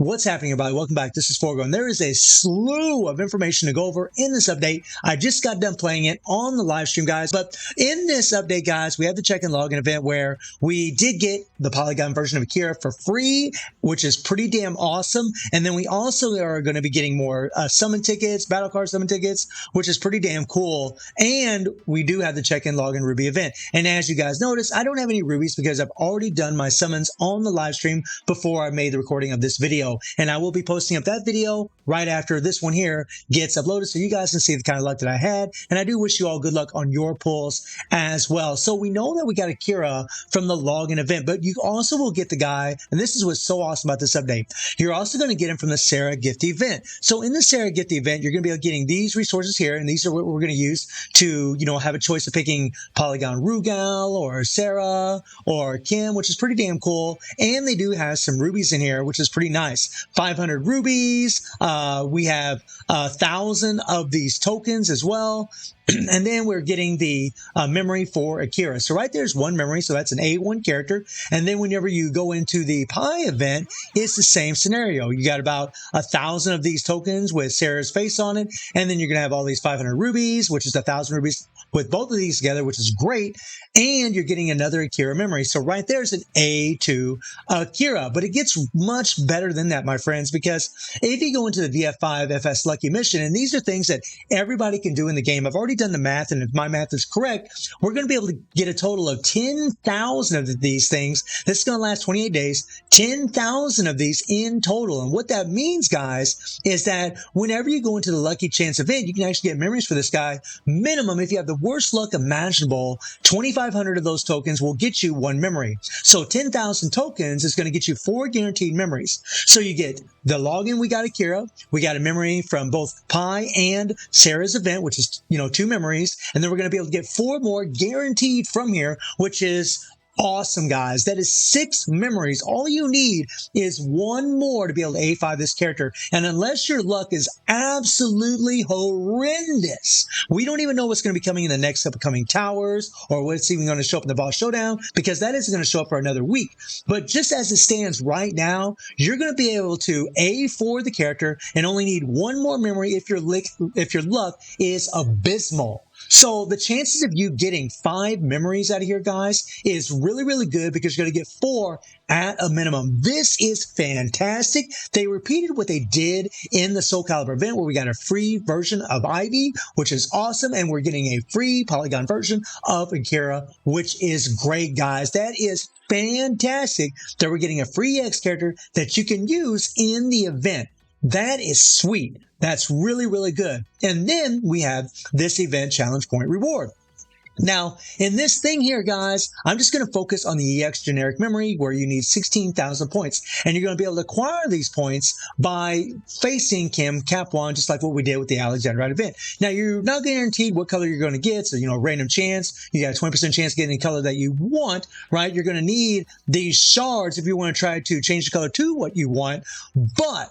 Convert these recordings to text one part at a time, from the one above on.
What's happening, everybody? Welcome back. This is Forgo, and there is a slew of information to go over in this update. I just got done playing it on the live stream, guys. But in this update, guys, we have the check-in login event where we did get the Polygon version of Akira for free, which is pretty damn awesome. And then we also are going to be getting more summon tickets, battle card summon tickets, which is pretty damn cool. And we do have the check-in login Ruby event. And as you guys notice, I don't have any rubies because I've already done my summons on the live stream before I made the recording of this video. And I will be posting up that video right after this one here gets uploaded so you guys can see the kind of luck that I had. And I do wish you all good luck on your pulls as well. So we know that we got Akira from the login event, but you also will get the guy, and this is what's so awesome about this update. You're also going to get him from the Sarah gift event. So in the Sarah gift event, you're going to be getting these resources here, and these are what we're going to use to, have a choice of picking Polygon Rugal or Sarah or Kim, which is pretty damn cool. And they do have some rubies in here, which is pretty nice. 500 rubies. We have 1,000 of these tokens as well. And then we're getting the memory for Akira. So right there's one memory. So that's an A1 character. And then whenever you go into the Pi event, it's the same scenario. You got about 1,000 of these tokens with Sarah's face on it. And then you're going to have all these 500 rubies, which is 1,000 rubies with both of these together, which is great. And you're getting another Akira memory. So right there's an A2 Akira. But it gets much better than that, my friends, because if you go into the VF5 FS Lucky Mission, and these are things that everybody can do in the game. I've already done the math, and if my math is correct, we're going to be able to get a total of 10,000 of these things. This is going to last 28 days, 10,000 of these in total. And what that means, guys, is that whenever you go into the Lucky Chance event, you can actually get memories for this guy. Minimum, if you have the worst luck imaginable, 2,500 of those tokens will get you one memory. So 10,000 tokens is going to get you 4 guaranteed memories. So you get the login, we got Akira, we got a memory from both Pi and Sarah's event, which is, 2 memories. And then we're going to be able to get 4 more guaranteed from here, which is awesome, guys. That is 6 memories. All you need is 1 more to be able to A5 this character. And unless your luck is absolutely horrendous, we don't even know what's going to be coming in the next upcoming towers or what's even going to show up in the boss showdown, because that isn't going to show up for another week. But just as it stands right now, you're going to be able to A4 the character and only need 1 more memory if your luck is abysmal. So the chances of you getting 5 memories out of here, guys, is really, really good, because you're going to get 4 at a minimum. This is fantastic. They repeated what they did in the Soul Calibur event, where we got a free version of Ivy, which is awesome, and we're getting a free Polygon version of Akira, which is great, guys. That is fantastic that we're getting a free EX character that you can use in the event. That is sweet. That's really, really good. And then we have this event challenge point reward. Now, in this thing here, guys, I'm just going to focus on the EX generic memory, where you need 16,000 points. And you're going to be able to acquire these points by facing Kim Cap 1, just like what we did with the Alexandrite event. Now, you're not guaranteed what color you're going to get. So, random chance. You got a 20% chance of getting the color that you want, right? You're going to need these shards if you want to try to change the color to what you want. But,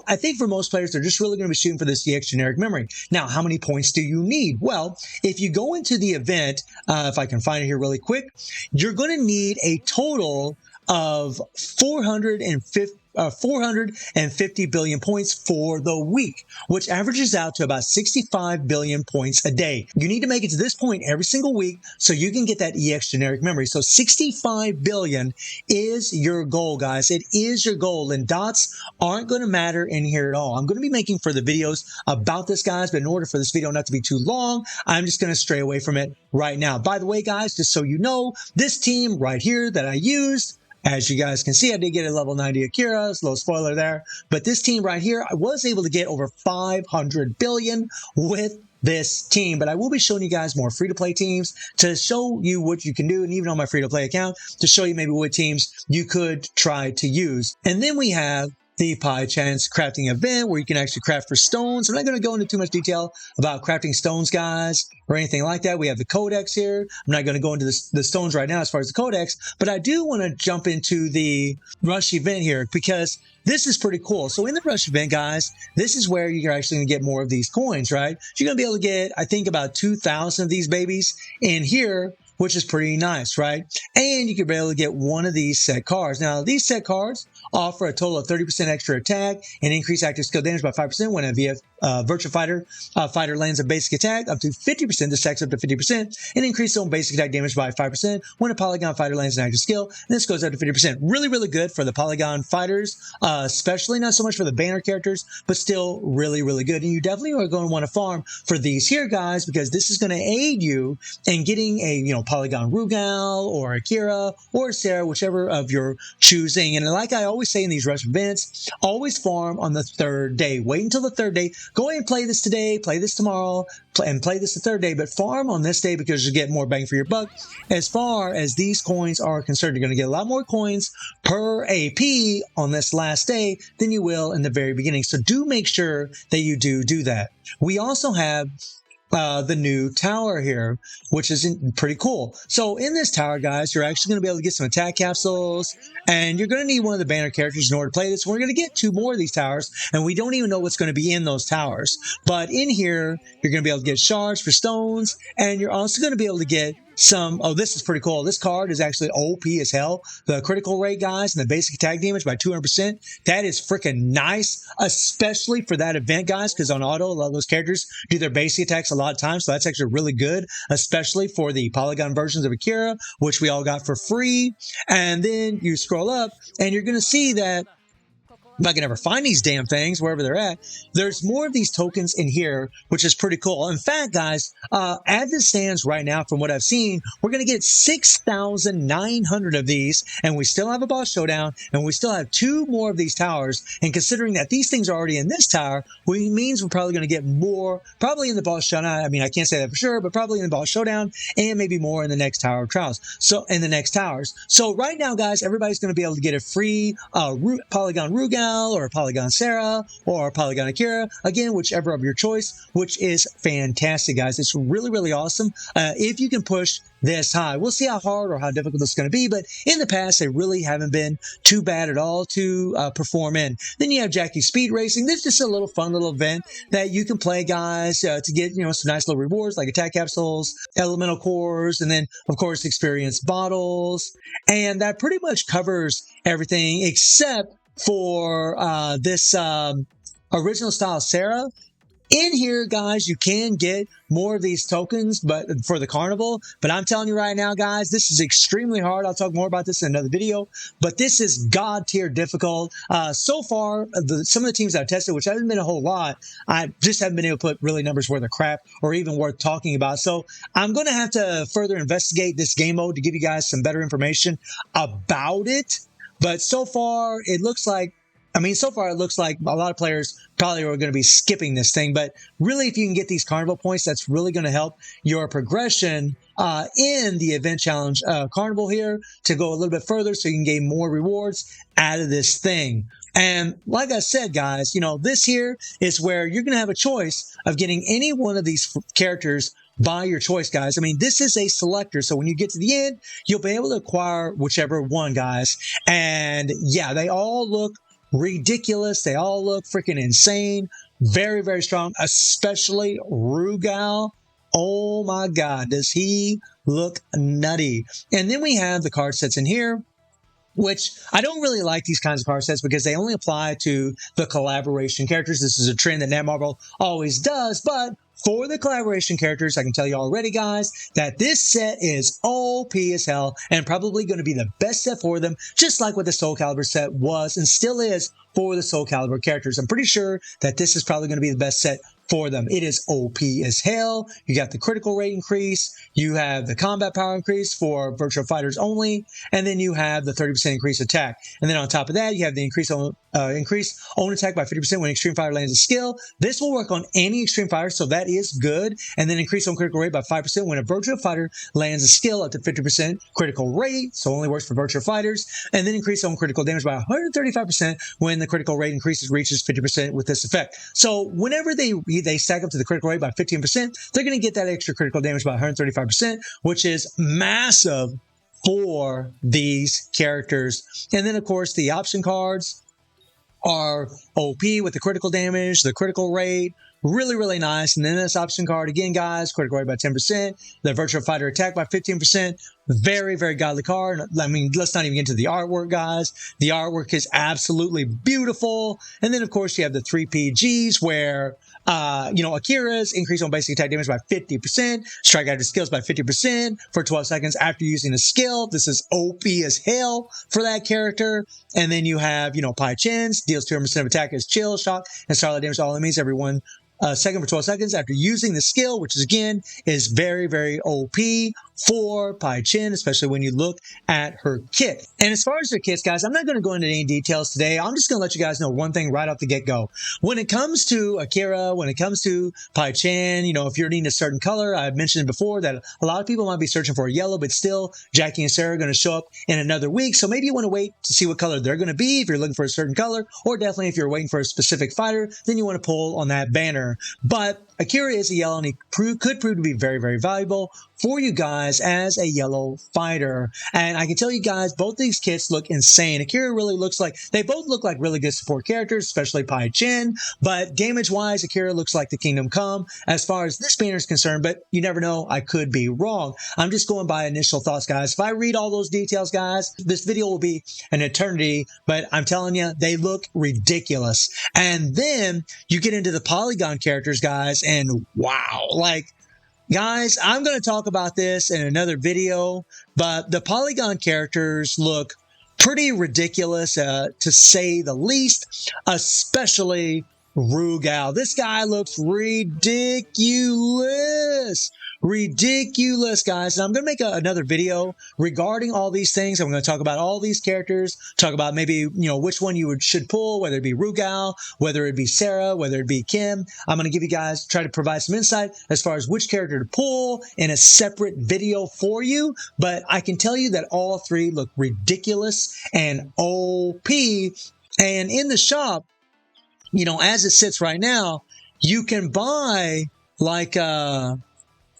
I think for most players, they're just really going to be shooting for this EX generic memory. Now, how many points do you need? Well, if you go into the event, if I can find it here really quick, you're going to need a total of 450 billion points for the week, which averages out to about 65 billion points a day. You need to make it to this point every single week so you can get that EX generic memory. So 65 billion is your goal, guys. It is your goal, and dots aren't going to matter in here at all. I'm going to be making further videos about this, guys, but in order for this video not to be too long, I'm just going to stray away from it right now. By the way, guys, just so you know, this team right here that I used, as you guys can see, I did get a level 90 Akira. It's a little spoiler there. But this team right here, I was able to get over 500 billion with this team. But I will be showing you guys more free-to-play teams to show you what you can do, and even on my free-to-play account, to show you maybe what teams you could try to use. And then we have the Pi Chance crafting event, where you can actually craft for stones. I'm not going to go into too much detail about crafting stones, guys, or anything like that. We have the codex here. I'm not going to go into the stones right now as far as the codex, but I do want to jump into the rush event here, because this is pretty cool. So in the rush event, guys, this is where you're actually going to get more of these coins, right? So you're going to be able to get, I think, about 2,000 of these babies in here, which is pretty nice, right? And you can be able to get one of these set cards. Now, these set cards offer a total of 30% extra attack and increase active skill damage by 5% when a Virtua Fighter fighter lands a basic attack, up to 50%. This stacks up to 50%, and increase own basic attack damage by 5% when a Polygon fighter lands an active skill. And this goes up to 50%. Really, really good for the Polygon fighters, especially not so much for the banner characters, but still really, really good. And you definitely are going to want to farm for these here, guys, because this is going to aid you in getting a Polygon Rugal or Akira or Sarah, whichever of your choosing. And like I always say in these rush events, always farm on the third day. Wait until the third day. Go ahead and play this today, play this tomorrow, and play this the third day, but farm on this day because you get more bang for your buck. As far as these coins are concerned, you're going to get a lot more coins per AP on this last day than you will in the very beginning. So do make sure that you do that. We also have the new tower here, which is pretty cool. So in this tower, guys, you're actually going to be able to get some attack capsules, and you're going to need one of the banner characters in order to play this. We're going to get 2 more of these towers, and we don't even know what's going to be in those towers. But in here, you're going to be able to get shards for stones, and you're also going to be able to get some, oh, this is pretty cool. This card is actually OP as hell. The critical rate, guys, and the basic attack damage by 200%. That is freaking nice, especially for that event, guys, because on auto, a lot of those characters do their basic attacks a lot of times. So that's actually really good, especially for the Polygon versions of Akira, which we all got for free. And then you scroll up and you're going to see that if I can ever find these damn things, wherever they're at, there's more of these tokens in here, which is pretty cool. In fact, guys, as it stands right now, from what I've seen, we're going to get 6,900 of these, and we still have a boss showdown, and we still have 2 more of these towers. And considering that these things are already in this tower, which means we're probably going to get more, probably in the boss showdown. I mean, I can't say that for sure, but probably in the boss showdown, and maybe more in the next Tower of Trials. So, in the next towers. So, right now, guys, everybody's going to be able to get a free Polygon Rugal, or a Polygon Sarah, or a Polygon Akira, again, whichever of your choice, which is fantastic, guys. It's really, really awesome if you can push this high. We'll see how hard or how difficult it's going to be, but in the past, they really haven't been too bad at all to perform in. Then you have Jackie's Speed Racing. This is just a little fun little event that you can play, guys, to get, some nice little rewards like attack capsules, elemental cores, and then, of course, experience bottles. And that pretty much covers everything except for this original style Sarah. In here, guys, you can get more of these tokens, but for the carnival. But I'm telling you right now, guys, this is extremely hard. I'll talk more about this in another video. But this is god tier difficult. So far, some of the teams I've tested, which hasn't been a whole lot, I just haven't been able to put really numbers worth of crap or even worth talking about. So I'm going to have to further investigate this game mode to give you guys some better information about it. But so far, it looks like a lot of players probably are going to be skipping this thing. But really, if you can get these carnival points, that's really going to help your progression in the event challenge carnival here to go a little bit further so you can gain more rewards out of this thing. And like I said, guys, this here is where you're going to have a choice of getting any one of these characters by your choice, guys. I mean, this is a selector, so when you get to the end, you'll be able to acquire whichever one, guys. And yeah, they all look ridiculous. They all look freaking insane. Very, very strong, especially Rugal. Oh my God, does he look nutty? And then we have the card sets in here, which I don't really like these kinds of card sets because they only apply to the collaboration characters. This is a trend that Netmarble always does, but for the collaboration characters, I can tell you already, guys, that this set is OP as hell and probably going to be the best set for them, just like what the Soul Calibur set was and still is for the Soul Calibur characters. I'm pretty sure that this is probably going to be the best set for them. It is OP as hell. You got the critical rate increase, you have the combat power increase for Virtua Fighters only, and then you have the 30% increase attack. And then on top of that, you have the increase own attack by 50% when Extreme Fighter lands a skill. This will work on any Extreme Fighter, so that is good. And then increase on critical rate by 5% when a Virtua Fighter lands a skill up to 50% critical rate, so only works for Virtua Fighters. And then increase on critical damage by 135% when the critical rate reaches 50% with this effect. So whenever they stack up to the critical rate by 15%, they're going to get that extra critical damage by 135%, which is massive for these characters. And then, of course, the option cards are OP with the critical damage, the critical rate, Really, really nice. And then this option card, again, guys, critical rate by 10%, the Virtua Fighter attack by 15%. Very, very godly card. I mean, let's not even get into the artwork, guys. The artwork is absolutely beautiful. And then, of course, you have the 3 PGs where, Akira's increase on basic attack damage by 50%, strike out his skills by 50% for 12 seconds after using a skill. This is OP as hell for that character. And then you have, Pai Chen's deals 200% of attack as chill, shock, and starlight damage to all enemies every 1 second for 12 seconds after using the skill, which is again is very, very OP for Pai Chen, especially when you look at her kit. And as far as her kits, guys, I'm not going to go into any details today. I'm just going to let you guys know one thing right off the get-go. When it comes to Akira, when it comes to Pai Chen, if you're needing a certain color, I've mentioned before that a lot of people might be searching for a yellow, but still Jackie and Sarah are going to show up in another week. So maybe you want to wait to see what color they're going to be if you're looking for a certain color, or definitely if you're waiting for a specific fighter, then you want to pull on that banner. But Akira is a yellow, and he could prove to be very, very valuable for you guys as a yellow fighter. And I can tell you guys, both these kits look insane. Akira really looks like, they both look like really good support characters, especially Pai Chen. But damage-wise, Akira looks like the Kingdom Come as far as this banner is concerned. But you never know, I could be wrong. I'm just going by initial thoughts, guys. If I read all those details, guys, this video will be an eternity. But I'm telling you, they look ridiculous. And then you get into the polygon characters, guys, and wow, guys, I'm going to talk about this in another video, but the polygon characters look pretty ridiculous, to say the least, especially Rugal. This guy looks ridiculous. Ridiculous, guys. And I'm going to make another video regarding all these things. I'm going to talk about all these characters, talk about maybe, which one you should pull, whether it be Rugal, whether it be Sarah, whether it be Kim. I'm going to give you guys, try to provide some insight as far as which character to pull in a separate video for you. But I can tell you that all three look ridiculous and OP. And in the shop, as it sits right now, you can buy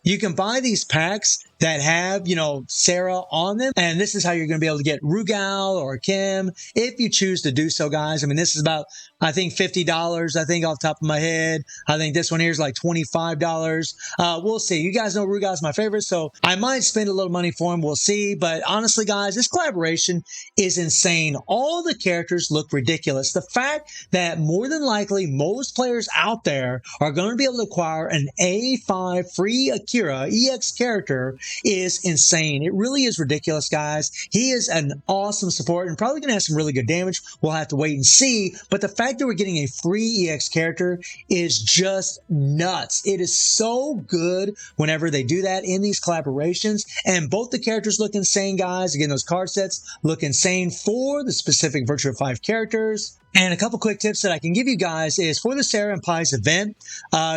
you can buy these packs that have, Sarah on them. And this is how you're going to be able to get Rugal or Kim if you choose to do so, guys. I mean, this is about, I think, $50, I think, off the top of my head. I think this one here is like $25. We'll see. You guys know Rugal's my favorite, so I might spend a little money for him. We'll see. But honestly, guys, this collaboration is insane. All the characters look ridiculous. The fact that more than likely most players out there are going to be able to acquire an A5 free Akira EX character is insane. It really is ridiculous, guys. He is an awesome support and probably going to have some really good damage. We'll have to wait and see. But the fact that we're getting a free EX character is just nuts. It is so good whenever they do that in these collaborations. And both the characters look insane, guys. Again, those card sets look insane for the specific Virtua 5 characters. And a couple quick tips that I can give you guys is for the Sarah and Pai's event,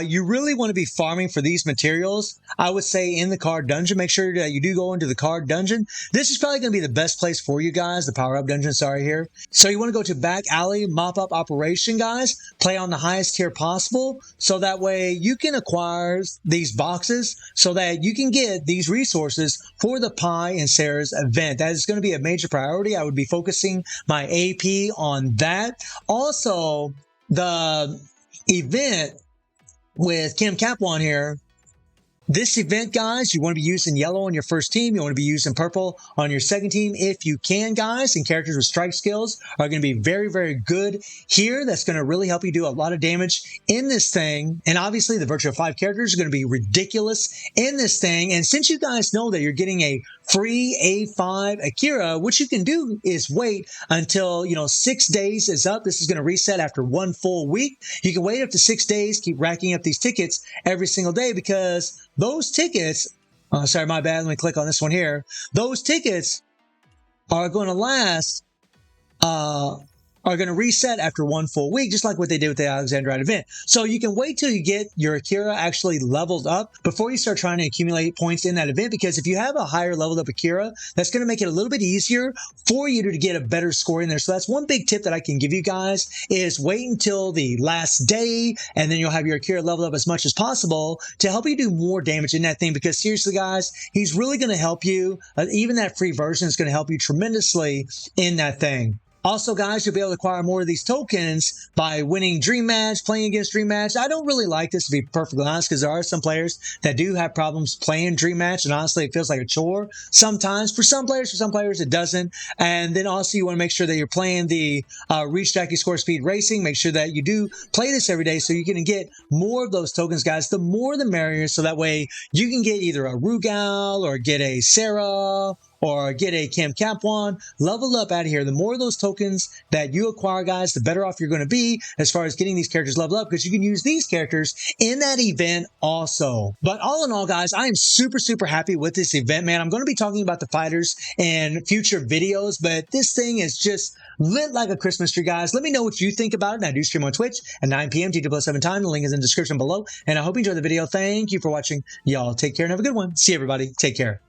you really want to be farming for these materials. I would say in the card dungeon, make sure that you do go into the card dungeon. This is probably going to be the best place for you guys, the power-up dungeon, sorry here. So you want to go to Back Alley Mop-Up Operation, guys. Play on the highest tier possible, so that way you can acquire these boxes so that you can get these resources for the Pai and Sarah's event. That is going to be a major priority. I would be focusing my AP on that. Also, the event with Kim Capwan here, this event, guys, you want to be using yellow on your first team. You want to be using purple on your second team if you can, guys. And characters with strike skills are going to be very, very good here. That's going to really help you do a lot of damage in this thing. And obviously, the Virtua 5 characters are going to be ridiculous in this thing. And since you guys know that you're getting a free A5 Akira, what you can do is wait until, 6 days is up. This is going to reset after 1 full week. You can wait up to 6 days, keep racking up these tickets every single day, because those tickets, sorry, my bad. Let me click on this one here. Those tickets are going to last, are going to reset after 1 full week, just like what they did with the Alexandrite event. So you can wait till you get your Akira actually leveled up before you start trying to accumulate points in that event, because if you have a higher leveled up Akira, that's going to make it a little bit easier for you to get a better score in there. So that's one big tip that I can give you guys, is wait until the last day, and then you'll have your Akira leveled up as much as possible to help you do more damage in that thing, because seriously, guys, he's really going to help you. Even that free version is going to help you tremendously in that thing. Also, guys, you'll be able to acquire more of these tokens by winning Dream Match, playing against Dream Match. I don't really like this, to be perfectly honest, because there are some players that do have problems playing Dream Match, and honestly, it feels like a chore sometimes. For some players, it doesn't. And then also, you want to make sure that you're playing the Reach Jackie Score Speed Racing. Make sure that you do play this every day so you can get more of those tokens, guys. The more the merrier, so that way you can get either a Rugal or get a Sarah or get a Cam Capwan. Level up out of here. The more of those tokens that you acquire, guys, the better off you're going to be as far as getting these characters leveled up, because you can use these characters in that event also. But all in all, guys, I am super, super happy with this event, man. I'm going to be talking about the fighters in future videos, but this thing is just lit like a Christmas tree, guys. Let me know what you think about it. And I do stream on Twitch at 9 p.m. T2+7 time. The link is in the description below. And I hope you enjoyed the video. Thank you for watching. Y'all take care and have a good one. See you, everybody. Take care.